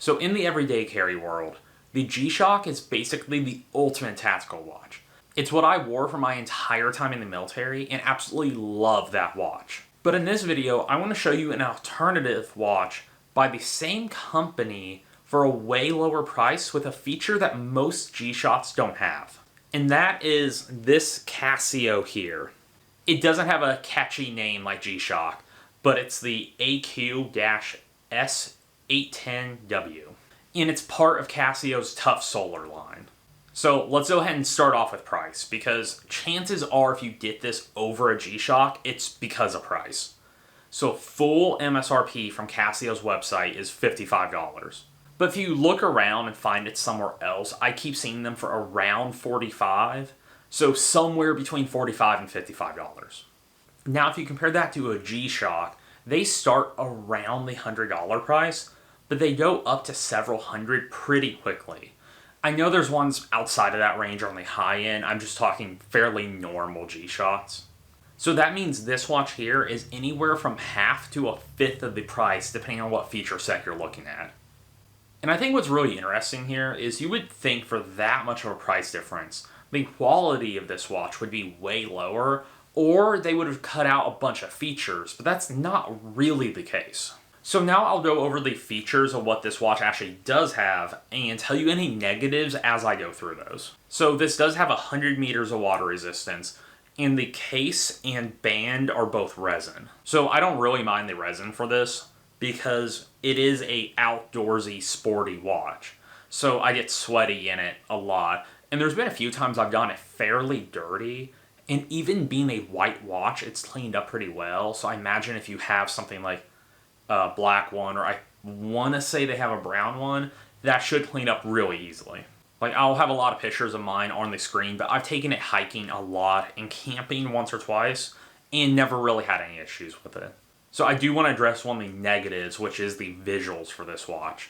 So in the everyday carry world, the G-Shock is basically the ultimate tactical watch. It's what I wore for my entire time in the military and absolutely love that watch. But in this video, I want to show you an alternative watch by the same company for a way lower price with a feature that most G-Shocks don't have. And that is this Casio here. It doesn't have a catchy name like G-Shock, but it's the AQ-S810W. And it's part of Casio's Tough Solar line. So let's go ahead and start off with price, because chances are if you get this over a G-Shock, it's because of price. So full MSRP from Casio's website is $55. But if you look around and find it somewhere else, I keep seeing them for around $45. So somewhere between $45 and $55. Now if you compare that to a G-Shock, they start around the $100 price, but they go up to several hundred pretty quickly. I know there's ones outside of that range on the high end. I'm just talking fairly normal G-Shocks. So that means this watch here is anywhere from half to a fifth of the price depending on what feature set you're looking at. And I think what's really interesting here is you would think for that much of a price difference, the quality of this watch would be way lower, or they would have cut out a bunch of features, but that's not really the case. So now I'll go over the features of what this watch actually does have and tell you any negatives as I go through those. So this does have 100 meters of water resistance, and the case and band are both resin. So I don't really mind the resin for this because it is a outdoorsy, sporty watch. So I get sweaty in it a lot, and there's been a few times I've gotten it fairly dirty, and even being a white watch, it's cleaned up pretty well. So I imagine if you have something like a black one, or I want to say they have a brown one, that should clean up really easily. Like, I'll have a lot of pictures of mine on the screen, but I've taken it hiking a lot and camping once or twice and never really had any issues with it. So I do want to address one of the negatives, which is the visuals for this watch.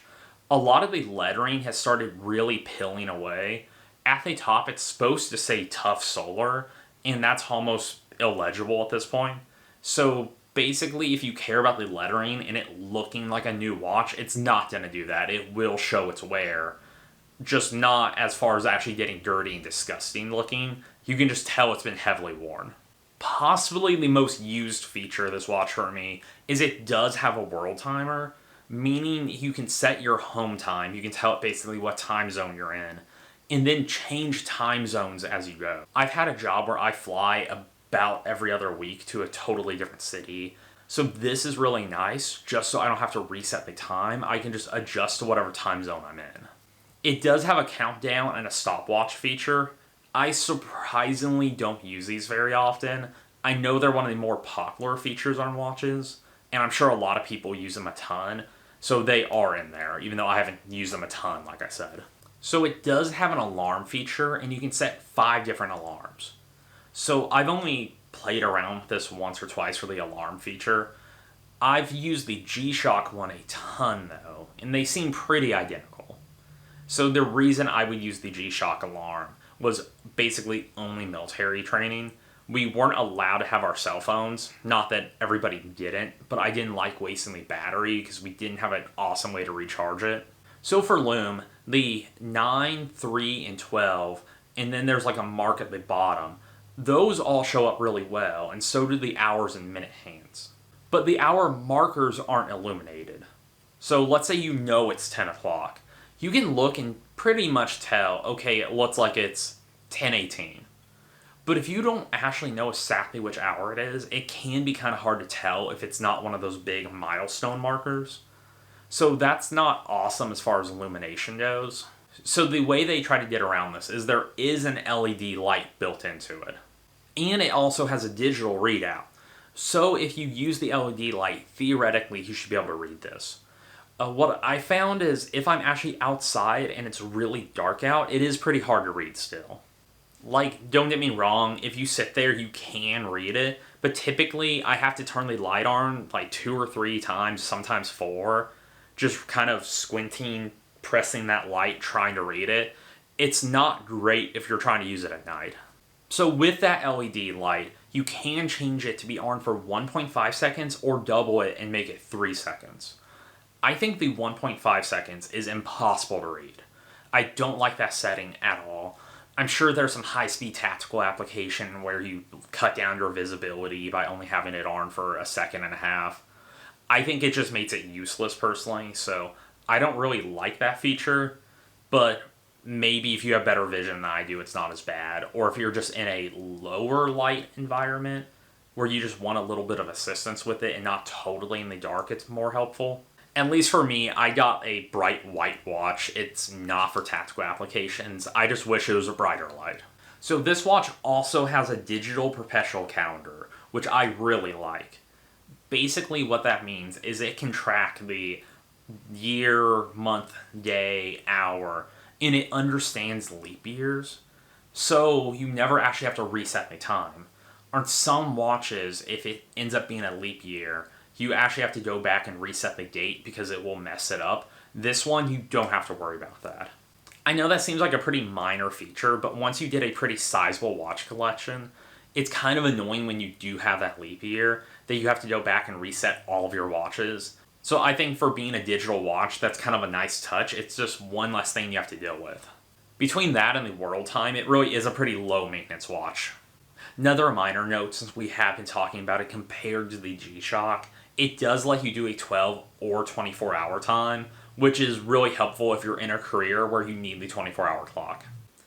A lot of the lettering has started really peeling away. At the top, it's supposed to say Tough Solar, and that's almost illegible at this point. So basically, if you care about the lettering and it looking like a new watch, it's not going to do that. It will show its wear, just not as far as actually getting dirty and disgusting looking. You can just tell it's been heavily worn. Possibly the most used feature of this watch for me is it does have a world timer, meaning you can set your home time. You can tell it basically what time zone you're in, and then change time zones as you go. I've had a job where I fly about every other week to a totally different city. So this is really nice, just so I don't have to reset the time. I can just adjust to whatever time zone I'm in. It does have a countdown and a stopwatch feature. I surprisingly don't use these very often. I know they're one of the more popular features on watches, and I'm sure a lot of people use them a ton, so they are in there, even though I haven't used them a ton, like I said. So it does have an alarm feature, and you can set 5 different alarms. So I've only played around with this once or twice for the alarm feature. I've used the G-Shock one a ton though, and they seem pretty identical. So the reason I would use the G-Shock alarm was basically only military training. We weren't allowed to have our cell phones. Not that everybody didn't, but I didn't like wasting the battery because we didn't have an awesome way to recharge it. So for Lume, the 9, 3, and 12, and then there's like a mark at the bottom, those all show up really well, and so do the hours and minute hands. But the hour markers aren't illuminated. So let's say you know it's 10 o'clock. You can look and pretty much tell, okay, it looks like it's 10:18. But if you don't actually know exactly which hour it is, it can be kind of hard to tell if it's not one of those big milestone markers. So that's not awesome as far as illumination goes. So the way they try to get around this is there is an LED light built into it. And it also has a digital readout. So if you use the LED light, theoretically you should be able to read this. What I found is if I'm actually outside and it's really dark out, it is pretty hard to read still. Like, don't get me wrong, if you sit there you can read it, but typically I have to turn the light on like 2 or 3 times, sometimes 4, just kind of squinting, pressing that light, trying to read it. It's not great if you're trying to use it at night. So with that LED light, you can change it to be on for 1.5 seconds or double it and make it 3 seconds. I think the 1.5 seconds is impossible to read. I don't like that setting at all. I'm sure there's some high-speed tactical application where you cut down your visibility by only having it on for a second and a half. I think it just makes it useless personally, so I don't really like that feature, but maybe if you have better vision than I do, it's not as bad. Or if you're just in a lower light environment where you just want a little bit of assistance with it and not totally in the dark, it's more helpful. At least for me, I got a bright white watch. It's not for tactical applications. I just wish it was a brighter light. So this watch also has a digital perpetual calendar, which I really like. Basically what that means is it can track the year, month, day, hour, and it understands leap years. So you never actually have to reset the time. On some watches, if it ends up being a leap year, you actually have to go back and reset the date because it will mess it up. This one, you don't have to worry about that. I know that seems like a pretty minor feature, but once you get a pretty sizable watch collection, it's kind of annoying when you do have that leap year that you have to go back and reset all of your watches. So I think for being a digital watch, that's kind of a nice touch. It's just one less thing you have to deal with. Between that and the world time, it really is a pretty low maintenance watch. Another minor note, since we have been talking about it compared to the G-Shock, it does let you do a 12 or 24 hour time, which is really helpful if you're in a career where you need the 24-hour clock.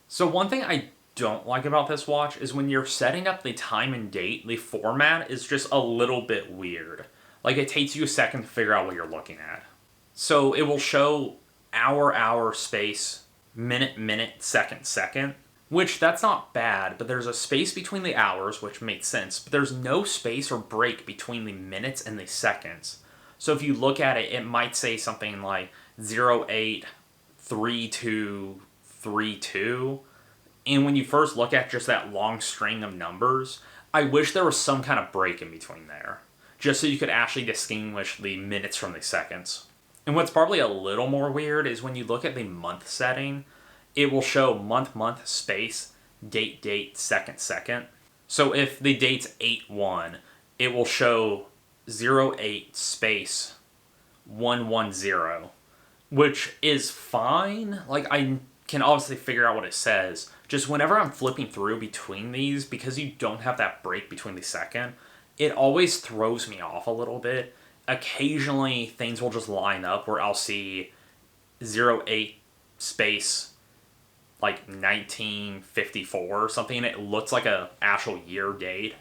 So one thing I don't like about this watch is when you're setting up the time and date, the format is just a little bit weird. Like it takes you a second to figure out what you're looking at. So it will show hour, hour, space, minute, minute, second, second. Which, that's not bad, but there's a space between the hours, which makes sense, but there's no space or break between the minutes and the seconds. So if you look at it, it might say something like 083232, and when you first look at just that long string of numbers, I wish there was some kind of break in between there, just so you could actually distinguish the minutes from the seconds. And what's probably a little more weird is when you look at the month setting, it will show month, month, space, date, date, second, second. So if the date's 8-1, it will show 08 space 110, which is fine. Like, I can obviously figure out what it says. Just whenever I'm flipping through between these, because you don't have that break between the second, it always throws me off a little bit. Occasionally, things will just line up where I'll see 08 space like 1954 or something, and it looks like a actual year date.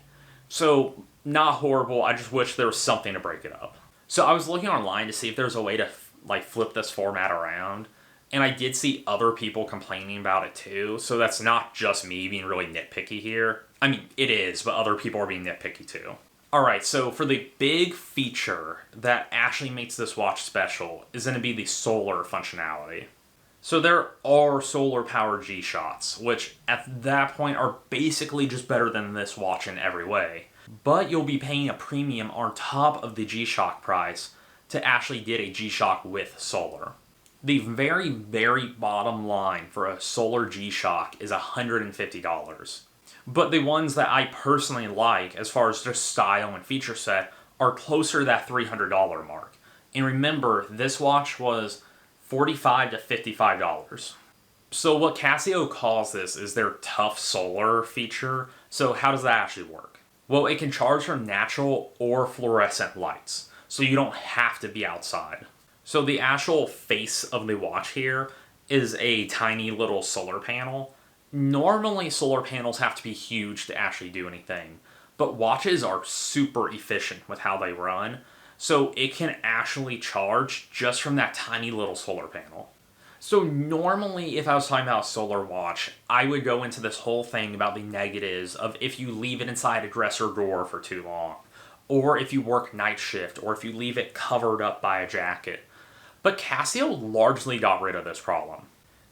So, not horrible, I just wish there was something to break it up. So I was looking online to see if there's a way to like flip this format around, and I did see other people complaining about it too, so that's not just me being really nitpicky here. I mean, it is, but other people are being nitpicky too. Alright, so for the big feature that actually makes this watch special is going to be the solar functionality. So there are solar-powered G-Shocks, which at that point are basically just better than this watch in every way. But you'll be paying a premium on top of the G-Shock price to actually get a G-Shock with solar. The very, very bottom line for a solar G-Shock is $150. But the ones that I personally like, as far as just style and feature set, are closer to that $300 mark. And remember, this watch was $45 to $55. So what Casio calls this is their Tough Solar feature. So how does that actually work? Well, it can charge from natural or fluorescent lights, so you don't have to be outside. So the actual face of the watch here is a tiny little solar panel. Normally solar panels have to be huge to actually do anything, but watches are super efficient with how they run. So it can actually charge just from that tiny little solar panel. So normally if I was talking about a solar watch, I would go into this whole thing about the negatives of if you leave it inside a dresser drawer for too long, or if you work night shift, or if you leave it covered up by a jacket. But Casio largely got rid of this problem.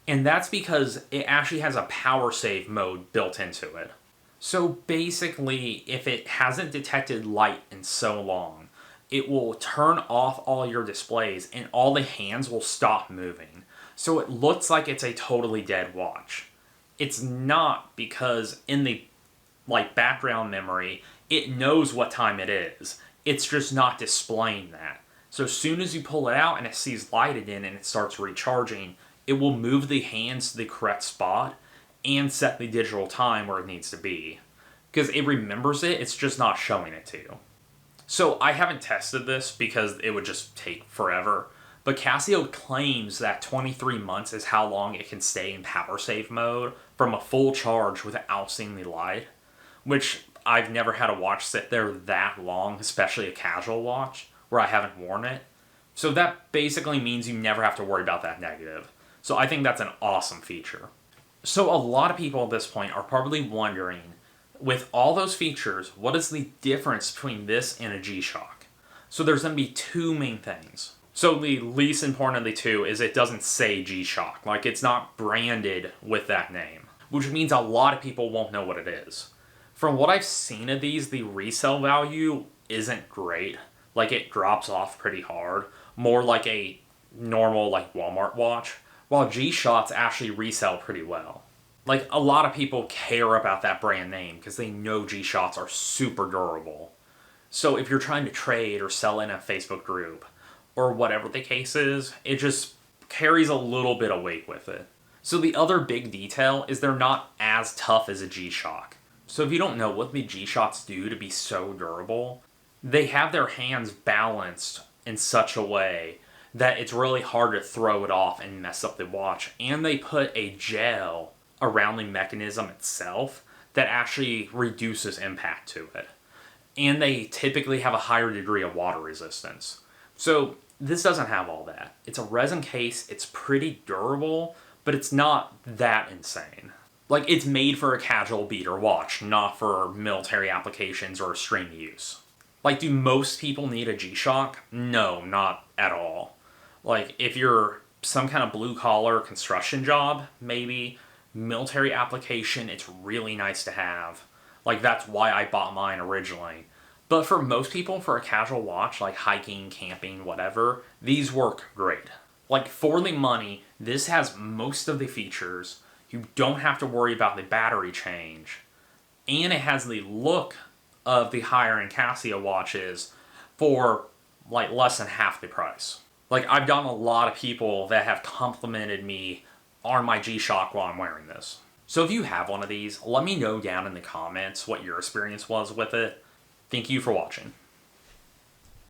And that's because it actually has a power save mode built into it. So basically, if it hasn't detected light in so long, it will turn off all your displays and all the hands will stop moving. So it looks like it's a totally dead watch. It's not, because in the background memory, it knows what time it is. It's just not displaying that. So as soon as you pull it out and it sees lighted in and it starts recharging, it will move the hands to the correct spot and set the digital time where it needs to be. Because it remembers it, it's just not showing it to you. So I haven't tested this because it would just take forever, but Casio claims that 23 months is how long it can stay in power save mode from a full charge without seeing the light, which I've never had a watch sit there that long, especially a casual watch, where I haven't worn it. So that basically means you never have to worry about that negative. So I think that's an awesome feature. So a lot of people at this point are probably wondering, with all those features, what is the difference between this and a G-Shock? So there's going to be two main things. So the least important of the two is it doesn't say G-Shock. Like, it's not branded with that name, which means a lot of people won't know what it is. From what I've seen of these, the resale value isn't great. Like, it drops off pretty hard. More like a normal, like, Walmart watch. While G-Shocks actually resell pretty well. Like, a lot of people care about that brand name because they know G-Shocks are super durable. So if you're trying to trade or sell in a Facebook group, or whatever the case is, it just carries a little bit of weight with it. So the other big detail is they're not as tough as a G-Shock. So if you don't know what the G-Shocks do to be so durable, they have their hands balanced in such a way that it's really hard to throw it off and mess up the watch. And they put a gel around the mechanism itself that actually reduces impact to it. And they typically have a higher degree of water resistance. So this doesn't have all that. It's a resin case, it's pretty durable, but it's not that insane. Like, it's made for a casual beater watch, not for military applications or extreme use. Like, do most people need a G-Shock? No, not at all. Like, if you're some kind of blue-collar construction job, maybe, military application, it's really nice to have. Like, that's why I bought mine originally. But for most people, for a casual watch, like hiking, camping, whatever, these work great. Like, for the money, this has most of the features. You don't have to worry about the battery change. And it has the look of the higher-end Casio watches for, like, less than half the price. Like, I've gotten a lot of people that have complimented me on my G-Shock while I'm wearing this. So if you have one of these, let me know down in the comments what your experience was with it. Thank you for watching.